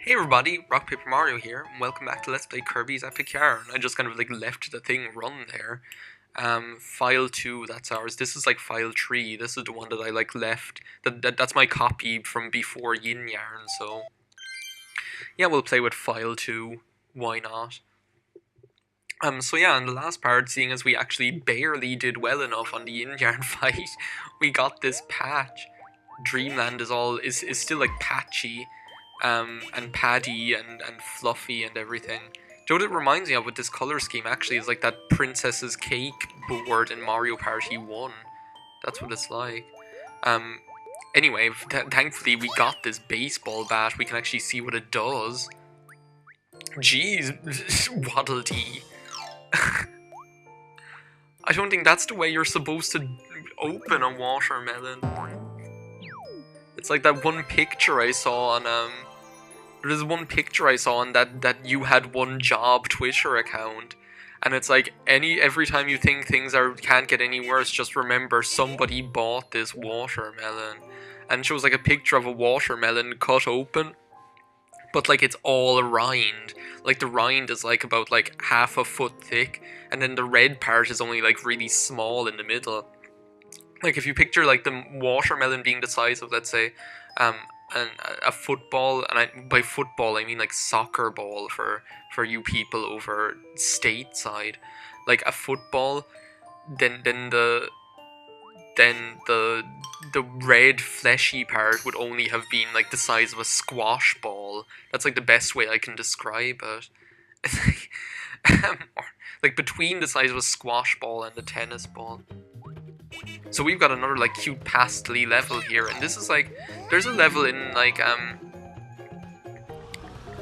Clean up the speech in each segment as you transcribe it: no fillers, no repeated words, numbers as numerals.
Hey everybody, RockPaperMario here, and welcome back to Let's Play Kirby's Epic Yarn. I just kind of like left the thing run there. File 2, that's ours. This is like file 3, this is the one that I like left. That's my copy from before Yin Yarn, so... yeah, we'll play with file 2, why not? So yeah, in the last part, seeing as we actually barely did well enough on the Yin Yarn fight, we got this patch. Dreamland is still like patchy. And paddy and fluffy and everything. Do you know what it reminds me of with this color scheme actually is like that Princess's Cake board in Mario Party 1. That's what it's like. Anyway, thankfully we got this baseball bat. We can actually see what it does. Jeez, Waddle Dee. I don't think that's the way you're supposed to open a watermelon. It's like that one picture I saw on there's one picture I saw on that you had one job Twitter account, and it's like every time you think things can't get any worse, just remember somebody bought this watermelon, and it shows like a picture of a watermelon cut open, but like it's all rind. Like the rind is like about like half a foot thick, and then the red part is only like really small in the middle. Like if you picture like the watermelon being the size of, let's say, a football, and by football I mean like soccer ball for you people over stateside, like a football, then the red fleshy part would only have been like the size of a squash ball. That's like the best way I can describe it. It's like between the size of a squash ball and a tennis ball. So we've got another like cute pastely level here, and this is like, there's a level in like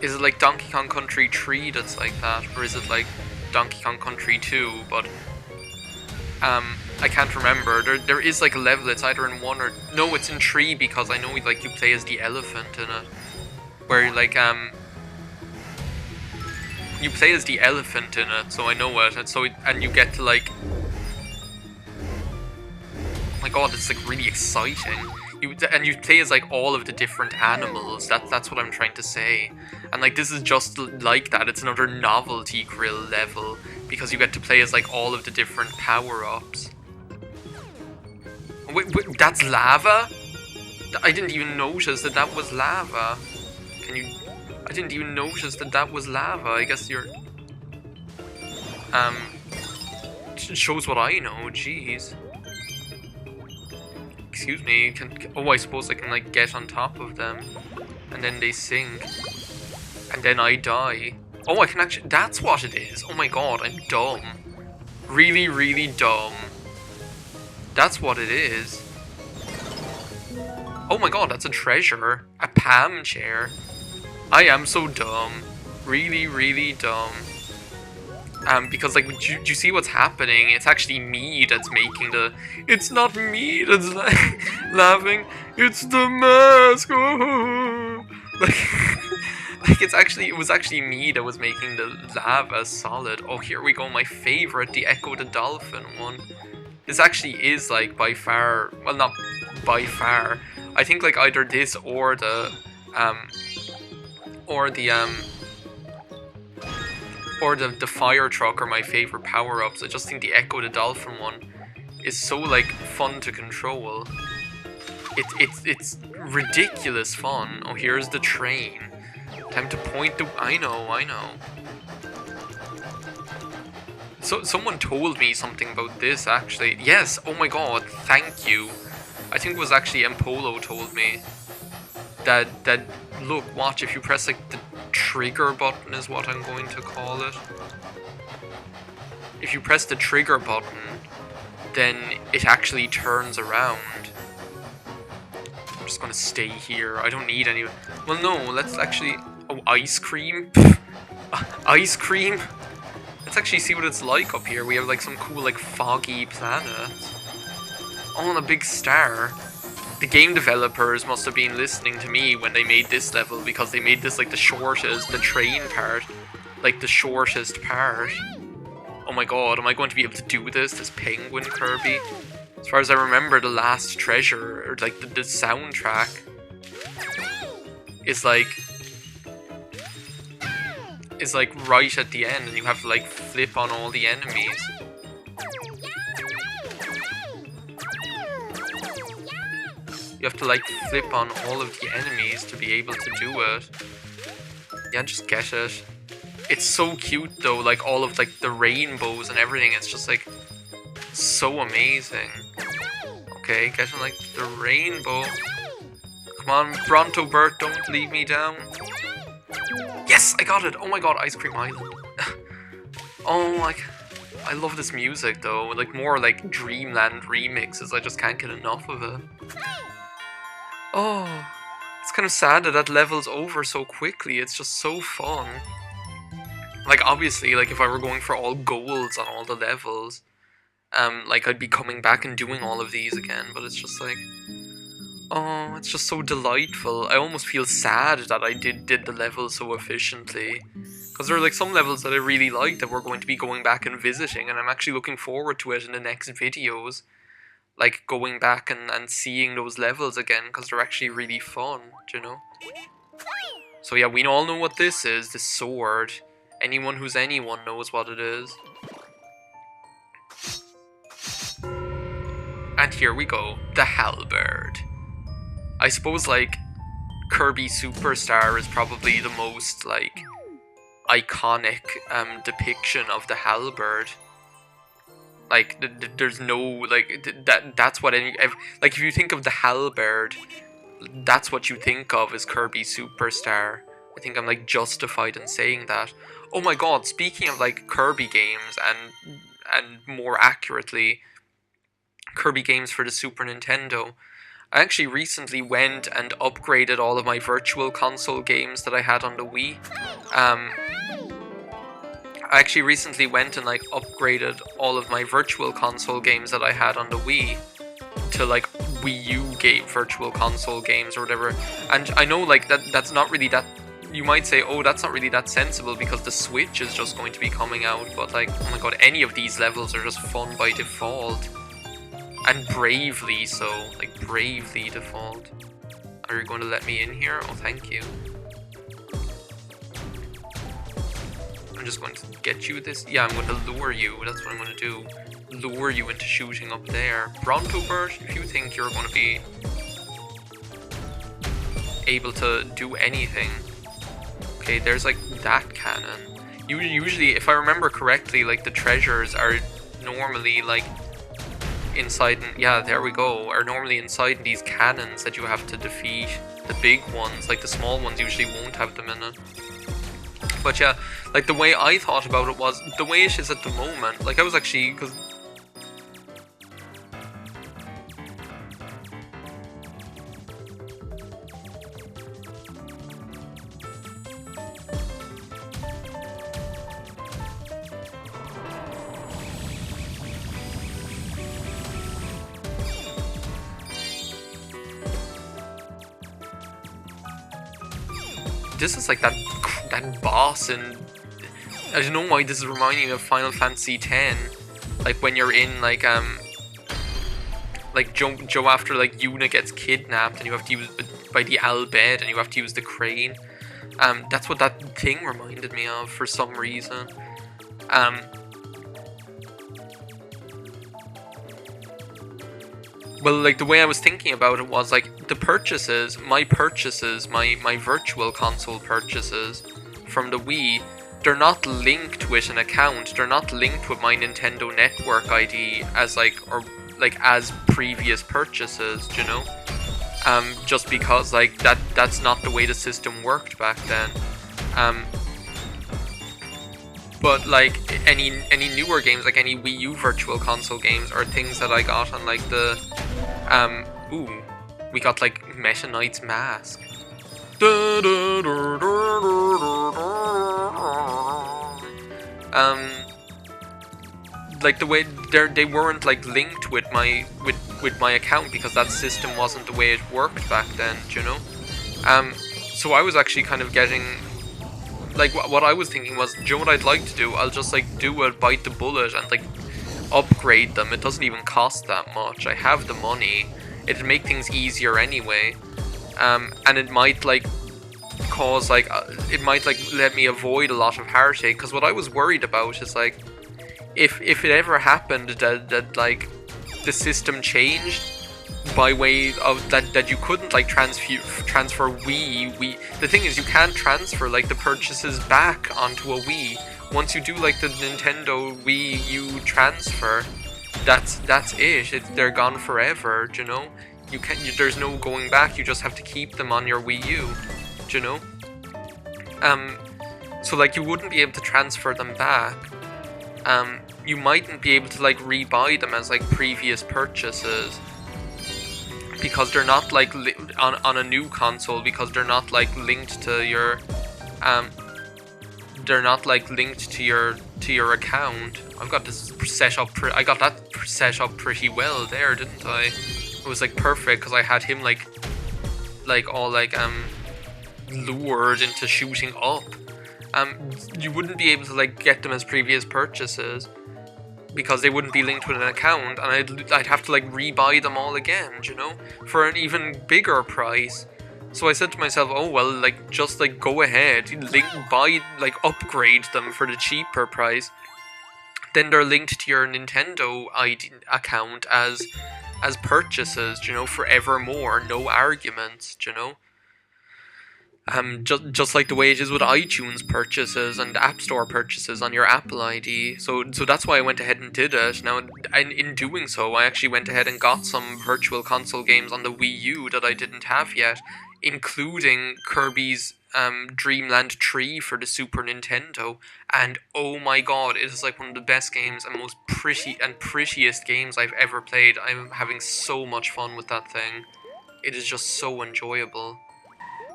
is it like Donkey Kong Country 3 that's like that, or is it like Donkey Kong Country 2? But I can't remember. There is like a level, it's either in 1 or no, it's in 3, because I know like you play as the elephant in it, where like you play as the elephant in it, so I know it, and you get to like, my god, it's like really exciting. And you play as like all of the different animals. That's what I'm trying to say. And like this is just like that. It's another novelty grill level, because you get to play as like all of the different power-ups. Wait, that's lava? I didn't even notice that was lava. I didn't even notice that was lava. I guess you're... it shows what I know, jeez. Excuse me, oh, I suppose I can like get on top of them, and then they sink, and then I die. Oh, I can actually, that's what it is. Oh my god, I'm dumb. Really, really dumb. That's what it is. Oh my god, that's a treasure. A Pam chair. I am so dumb. Really, really dumb. Because like, do you see what's happening? It's actually me that's making the... It's not me that's laughing. It's the mask. Oh. Like it was actually me that was making the lava solid. Oh, here we go. My favorite, the Echo the Dolphin one. This actually is like by far, well, not by far. I think like either this or the fire truck are my favorite power-ups. I just think the Echo the Dolphin one is so like fun to control. It's ridiculous fun. Oh, here's the train. Time to point the... I know. So someone told me something about this actually. Yes, oh my god, thank you. I think it was actually Empolo told me that look, watch, if you press like the trigger button is what I'm going to call it. If you press the trigger button, then it actually turns around. I'm just gonna stay here. I don't need any... Well, no, let's actually... Oh, ice cream? Ice cream? Let's actually see what it's like up here. We have like some cool like foggy planets. Oh, and a big star. The game developers must have been listening to me when they made this level, because they made this like the shortest, the train part, like the shortest part. Oh my god, am I going to be able to do this penguin Kirby? As far as I remember, the last treasure, or like the soundtrack, is like is like right at the end, and you have to like flip on all the enemies. You have to like flip on all of the enemies to be able to do it. Yeah, just get it. It's so cute though, like all of like the rainbows and everything. It's just like so amazing. Okay, getting like the rainbow. Come on, Bronto Bert, don't leave me down. Yes, I got it. Oh my god, Ice Cream Island. Oh my, I love this music though. Like more like Dreamland remixes. I just can't get enough of it. Oh, it's kind of sad that that level's over so quickly. It's just so fun. Like obviously, like if I were going for all golds on all the levels, like I'd be coming back and doing all of these again. But it's just like, oh, it's just so delightful. I almost feel sad that I did the level so efficiently. Because there are like some levels that I really like that we're going to be going back and visiting, and I'm actually looking forward to it in the next videos. Like going back and seeing those levels again, because they're actually really fun, you know? So yeah, we all know what this is, this sword. Anyone who's anyone knows what it is. And here we go, the halberd. I suppose like Kirby Superstar is probably the most like iconic depiction of the halberd. Like there's no like that's what like if you think of the halberd, that's what you think of as Kirby Superstar. I think I'm like justified in saying that. Oh my god, speaking of like Kirby games and more accurately Kirby games for the Super Nintendo, I actually recently went and upgraded all of my Virtual Console games that I had on the Wii. I actually recently went and like upgraded all of my Virtual Console games that I had on the Wii to like Wii U Virtual Console games or whatever. And I know like that's not really that, you might say, oh, that's not really that sensible because the Switch is just going to be coming out, but like, oh my god, any of these levels are just fun by default. And bravely so, like bravely default. Are you going to let me in here? Oh, thank you. I'm just going to get you this. Yeah, I'm going to lure you. That's what I'm going to do. Lure you into shooting up there. Bronto Bert, if you think you're going to be able to do anything. Okay, there's like that cannon. Usually, if I remember correctly, like the treasures are normally like inside, yeah, there we go, are normally inside these cannons that you have to defeat. The big ones, like the small ones usually won't have them in it. But yeah, like the way I thought about it was, the way it is at the moment, like I was actually, because this is like that boss, and I don't know why this is reminding me of Final Fantasy X. Like when you're in like Joe after like Yuna gets kidnapped and you have to use by the Al bed and you have to use the crane. That's what that thing reminded me of for some reason. Well, like the way I was thinking about it was like the purchases, my Virtual Console purchases from the Wii, they're not linked with an account. They're not linked with my Nintendo Network ID as like, or like as previous purchases, you know? Just because like that's not the way the system worked back then. But like any newer games, like any Wii U Virtual Console games, are things that I got on like the ooh, we got like Meta Knight's mask. Like the way they weren't like linked with my account because that system wasn't the way it worked back then, you know. So I was actually kind of getting, like, what I was thinking was, do you know what I'd like to do? I'll just like do a bite the bullet and like upgrade them. It doesn't even cost that much. I have the money. It'd make things easier anyway. And it might like cause like it might like let me avoid a lot of heartache. Because what I was worried about is like if it ever happened that like the system changed by way of that you couldn't like transfer Wii. The thing is, you can't transfer like the purchases back onto a Wii. Once you do like the Nintendo Wii U transfer, that's it. They're gone forever. Do you know? There's no going back. You just have to keep them on your Wii U. Do you know? So like you wouldn't be able to transfer them back. You mightn't be able to like rebuy them as like previous purchases because they're not like on a new console, because they're not like linked to your they're not like linked to your account. I've got this set up. I got that set up pretty well there, didn't I? It was like perfect because I had him like all like lured into shooting up. You wouldn't be able to like get them as previous purchases because they wouldn't be linked with an account, and I'd have to like rebuy them all again, you know, for an even bigger price. So I said to myself, oh well, like just like go ahead, upgrade them for the cheaper price. Then they're linked to your Nintendo ID account as purchases, you know, forevermore, no arguments, you know. Just like the way it is with iTunes purchases and App Store purchases on your Apple ID. So that's why I went ahead and did it. Now, in doing so, I actually went ahead and got some Virtual Console games on the Wii U that I didn't have yet, including Kirby's Dreamland 3 for the Super Nintendo. And oh my god, it is like one of the best games and most prettiest games I've ever played. I'm having so much fun with that thing. It is just so enjoyable.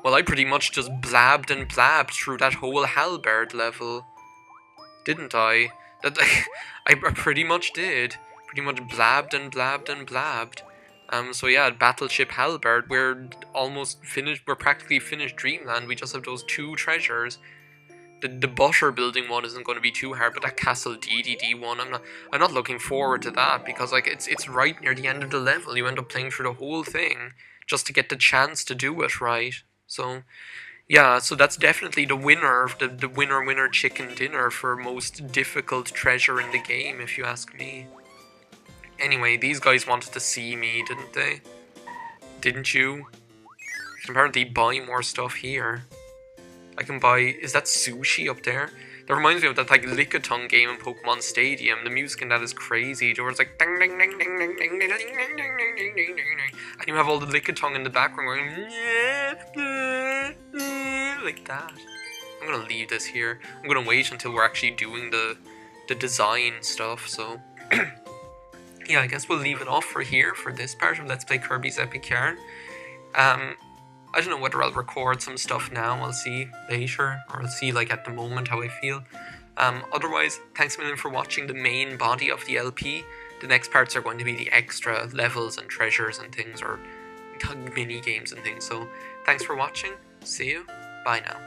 Well, I pretty much just blabbed and blabbed through that whole halberd level, didn't I? I pretty much did. Pretty much blabbed and blabbed and blabbed. So yeah, Battleship Halberd, we're almost finished. We're practically finished Dreamland. We just have those 2 treasures. The butter building one isn't going to be too hard, but that Castle DDD one, I'm not looking forward to that because like it's right near the end of the level. You end up playing through the whole thing just to get the chance to do it right. So, yeah, so that's definitely the winner of the winner chicken dinner for most difficult treasure in the game, if you ask me. Anyway, these guys wanted to see me, didn't they? Didn't you? I can apparently buy more stuff here. I can buy... Is that sushi up there? That reminds me of that like Lickitung game in Pokemon Stadium. The music in that is crazy. There was like ding ding ding ding ding ding ding ding ding ding ding ding ding, and you have all the Lickitung in the background going like that. I'm gonna leave this here. I'm gonna wait until we're actually doing the design stuff. So yeah, I guess we'll leave it off for here for this part of Let's Play Kirby's Epic Yarn. I don't know whether I'll record some stuff now, I'll see later, or I'll see like at the moment how I feel. Otherwise, thanks a million for watching the main body of the LP. The next parts are going to be the extra levels and treasures and things, or mini games and things. So thanks for watching, see you, bye now.